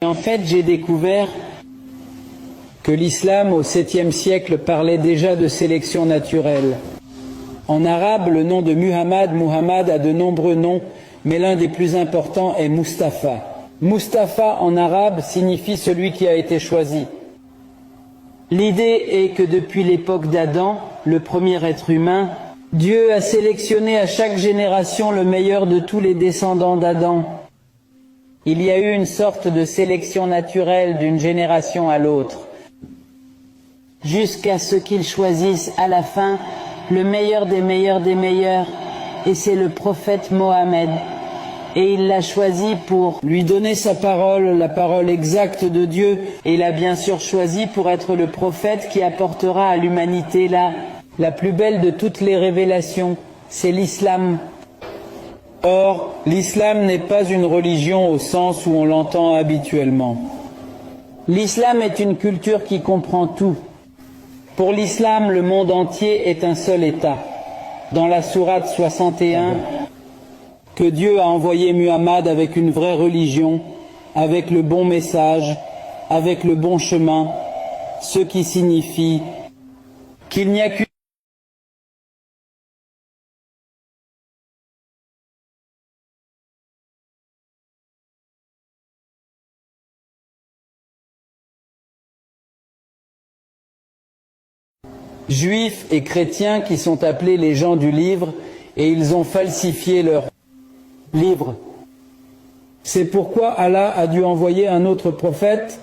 En fait, j'ai découvert que l'islam au 7e siècle parlait déjà de sélection naturelle. En arabe, le nom de Muhammad a de nombreux noms, mais l'un des plus importants est Mustafa. Mustafa en arabe signifie celui qui a été choisi. L'idée est que depuis l'époque d'Adam, le premier être humain, Dieu a sélectionné à chaque génération le meilleur de tous les descendants d'Adam. Il y a eu une sorte de sélection naturelle d'une génération à l'autre, jusqu'à ce qu'il choisisse à la fin le meilleur des meilleurs des meilleurs, et c'est le prophète Mohammed. Et il l'a choisi pour lui donner sa parole, la parole exacte de Dieu, et il a bien sûr choisi pour être le prophète qui apportera à l'humanité la plus belle de toutes les révélations, c'est l'islam. Or, l'islam n'est pas une religion au sens où on l'entend habituellement. L'islam est une culture qui comprend tout. Pour l'islam, le monde entier est un seul État. Dans la sourate 61, que Dieu a envoyé Muhammad avec une vraie religion, avec le bon message, avec le bon chemin, ce qui signifie qu'il n'y a qu'une Juifs et chrétiens qui sont appelés les gens du livre, et ils ont falsifié leur livre. C'est pourquoi Allah a dû envoyer un autre prophète,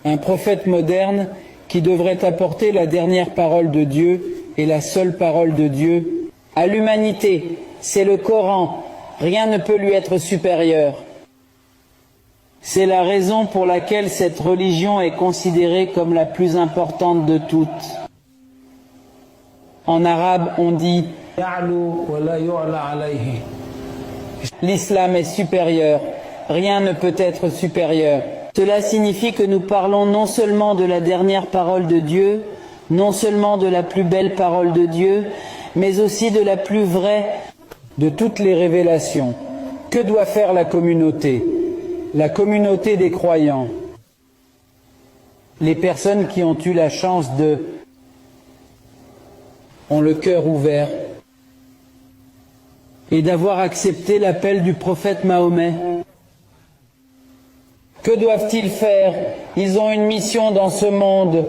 un prophète moderne, qui devrait apporter la dernière parole de Dieu et la seule parole de Dieu à l'humanité. C'est le Coran. Rien ne peut lui être supérieur. C'est la raison pour laquelle cette religion est considérée comme la plus importante de toutes. En arabe, on dit l'islam est supérieur, rien ne peut être supérieur. Cela signifie que nous parlons non seulement de la dernière parole de Dieu, non seulement de la plus belle parole de Dieu, mais aussi de la plus vraie de toutes les révélations. Que doit faire la communauté des croyants, les personnes qui ont eu la chance ont le cœur ouvert et d'avoir accepté l'appel du prophète Mahomet. Que doivent-ils faire? Ils ont une mission dans ce monde.